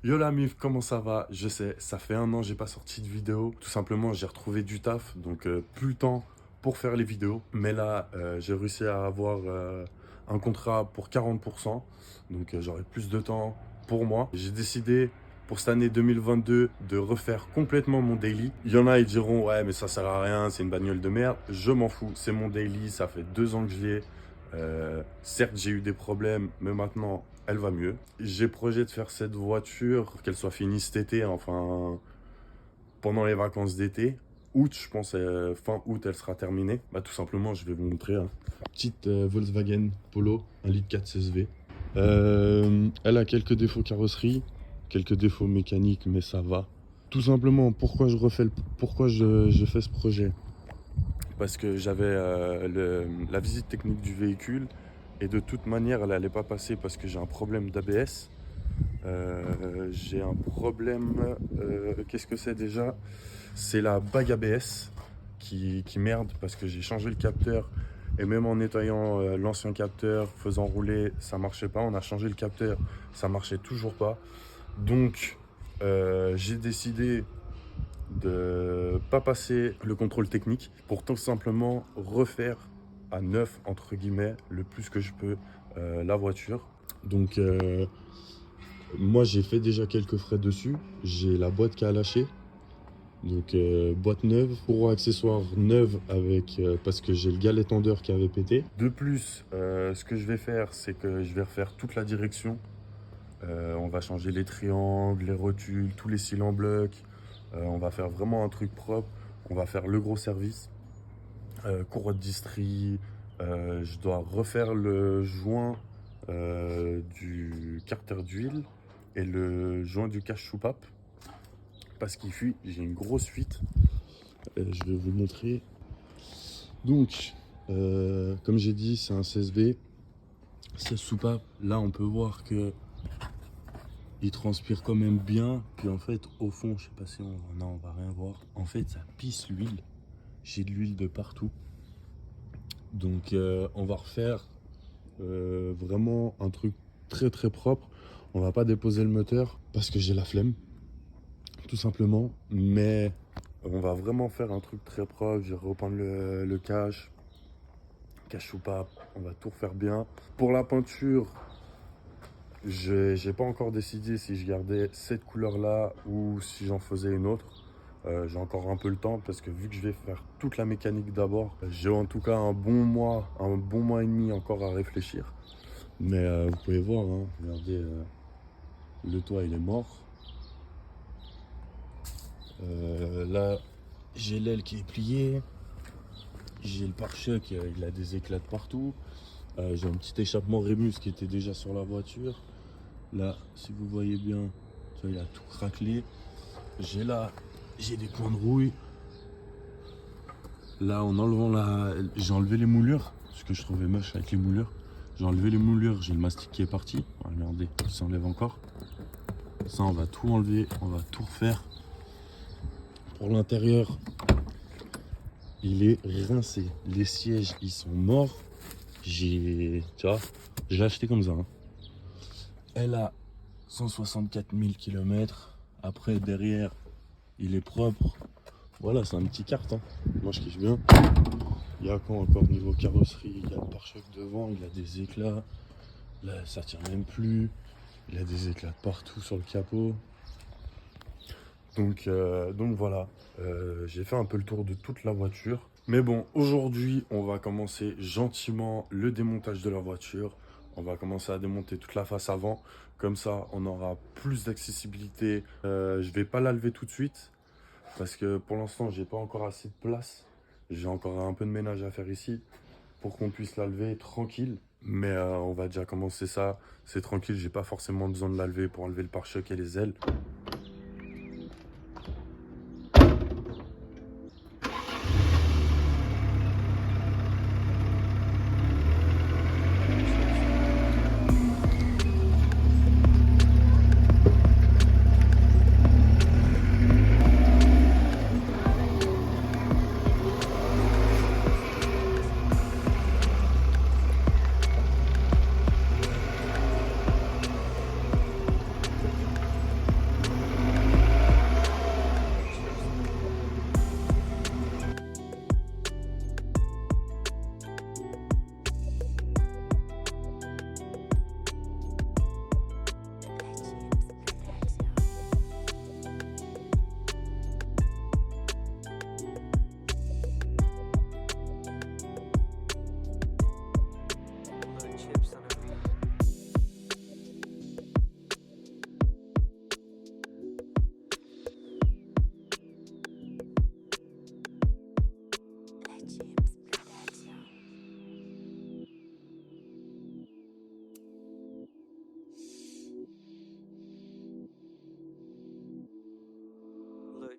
Yo la mif, comment ça va? Je sais, ça fait 1 an j'ai pas sorti de vidéo. Tout simplement, j'ai retrouvé du taf, donc plus le temps pour faire les vidéos. Mais là, j'ai réussi à avoir un contrat pour 40%, donc j'aurai plus de temps pour moi. J'ai décidé pour cette année 2022 de refaire complètement mon daily. Il y en a, ils diront ouais mais ça sert à rien, c'est une bagnole de merde. Je m'en fous, c'est mon daily, ça fait 2 ans que je l'ai. Certes, j'ai eu des problèmes, mais maintenant, elle va mieux. J'ai projet de faire cette voiture, qu'elle soit finie cet été, enfin, pendant les vacances d'été. Août, je pense, fin août, elle sera terminée. Bah, tout simplement, je vais vous montrer. Hein. Petite Volkswagen Polo, 1,4 litre CSV. Elle a quelques défauts carrosserie, quelques défauts mécaniques, mais ça va. Tout simplement, pourquoi je fais ce projet? Parce que j'avais la visite technique du véhicule et de toute manière elle n'allait pas passer parce que j'ai un problème d'ABS. J'ai un problème, qu'est-ce que c'est déjà? C'est la bague ABS qui merde parce que j'ai changé le capteur et même en nettoyant l'ancien capteur, faisant rouler, ça marchait pas. On a changé le capteur, ça marchait toujours pas. Donc j'ai décidé de pas passer le contrôle technique pour tout simplement refaire à neuf entre guillemets le plus que je peux la voiture. Donc moi j'ai fait déjà quelques frais dessus. J'ai la boîte qui a lâché, donc boîte neuve, pour accessoires neuve avec parce que j'ai le galet tendeur qui avait pété. De plus ce que je vais faire, c'est que je vais refaire toute la direction. On va changer les triangles, les rotules, tous les cils en bloc. On va faire vraiment un truc propre. On va faire le gros service. Courroie de distri. Je dois refaire le joint du carter d'huile et le joint du cache-soupape parce qu'il fuit. J'ai une grosse fuite. Je vais vous le montrer. Donc, comme j'ai dit, c'est un CSV. C'est soupape. Là, on peut voir que il transpire quand même bien. Puis en fait, au fond, je sais pas si on va rien voir. En fait, ça pisse l'huile. J'ai de l'huile de partout. Donc, on va refaire vraiment un truc très très propre. On va pas déposer le moteur parce que j'ai la flemme, tout simplement. Mais on va vraiment faire un truc très propre. Je vais repeindre le cache soupape. On va tout refaire bien. Pour la peinture, j'ai pas encore décidé si je gardais cette couleur là ou si j'en faisais une autre. J'ai encore un peu le temps parce que vu que je vais faire toute la mécanique d'abord, j'ai en tout cas un bon mois et demi encore à réfléchir. Mais vous pouvez voir, hein, regardez, le toit il est mort. Là j'ai l'aile qui est pliée, j'ai le pare-choc, il a des éclats de partout. J'ai un petit échappement Rémus qui était déjà sur la voiture. Là, si vous voyez bien, tu vois, il a tout craquelé. J'ai des points de rouille. Là, en enlevant j'ai enlevé les moulures, parce que je trouvais moche avec les moulures. J'ai enlevé les moulures, j'ai le mastic qui est parti. Regardez, il s'enlève encore. Ça, on va tout enlever, on va tout refaire. Pour l'intérieur, il est rincé. Les sièges, ils sont morts. Tu vois, je l'ai acheté comme ça. Hein. Elle a 164 000 km. Après, derrière, il est propre. Voilà, c'est un petit kart. Hein. Moi, je kiffe bien. Il y a quoi encore niveau carrosserie? Il y a le pare-choc devant, il a des éclats. Là, ça tient même plus. Il a des éclats partout sur le capot. Donc voilà, j'ai fait un peu le tour de toute la voiture. Mais bon, aujourd'hui, on va commencer gentiment le démontage de la voiture. On va commencer à démonter toute la face avant. Comme ça, on aura plus d'accessibilité. Je vais pas la lever tout de suite. Parce que pour l'instant, j'ai pas encore assez de place. J'ai encore un peu de ménage à faire ici. Pour qu'on puisse la lever tranquille. Mais on va déjà commencer ça. C'est tranquille, j'ai pas forcément besoin de la lever pour enlever le pare-choc et les ailes.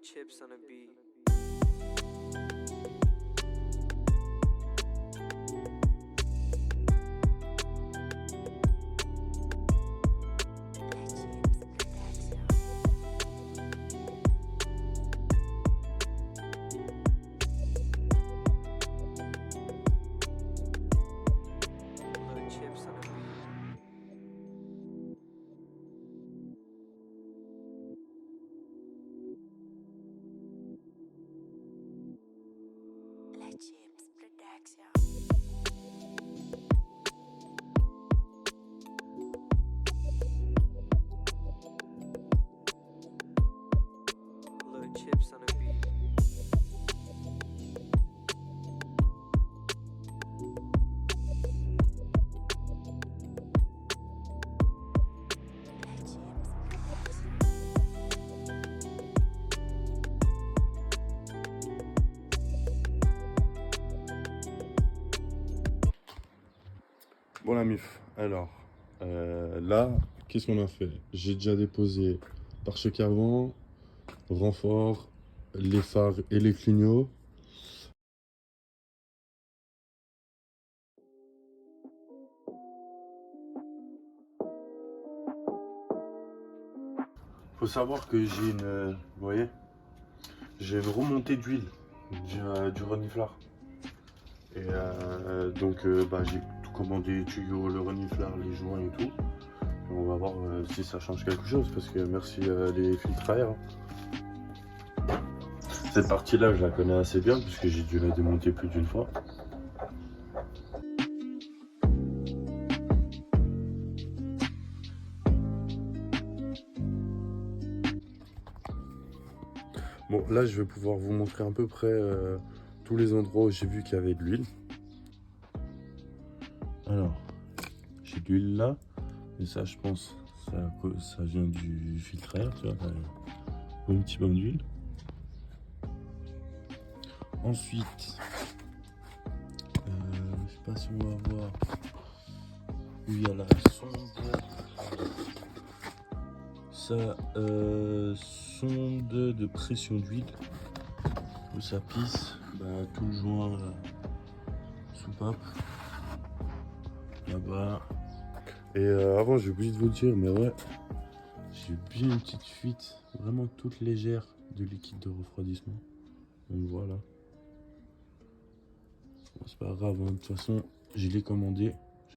chips on a beat. Chips Production. Little chips on a beat. Bon la mif, alors là, qu'est-ce qu'on a fait? J'ai déjà déposé pare-choc avant, renfort, les phares et les clignots. Faut savoir que j'ai une, vous voyez, j'ai une remontée d'huile du reniflard. Et donc j'ai tout commandé, les tuyaux, le reniflard, les joints et tout. Et on va voir si ça change quelque chose parce que merci les filtres à air. Cette partie-là, je la connais assez bien puisque j'ai dû la démonter plus d'une fois. Bon, là, je vais pouvoir vous montrer à peu près tous les endroits où j'ai vu qu'il y avait de l'huile. Alors, j'ai de l'huile là, et ça, je pense, ça vient du filtre à air, tu vois, un petit bain d'huile. Ensuite, je sais pas si on va voir où il y a la sonde. Ça, sonde de pression d'huile où ça pisse, tout le joint soupape là-bas. Et avant, j'ai oublié de vous le dire, mais ouais, j'ai bien une petite fuite vraiment toute légère de liquide de refroidissement. Donc voilà. Bon, c'est pas grave, hein. De toute façon, je l'ai commandé.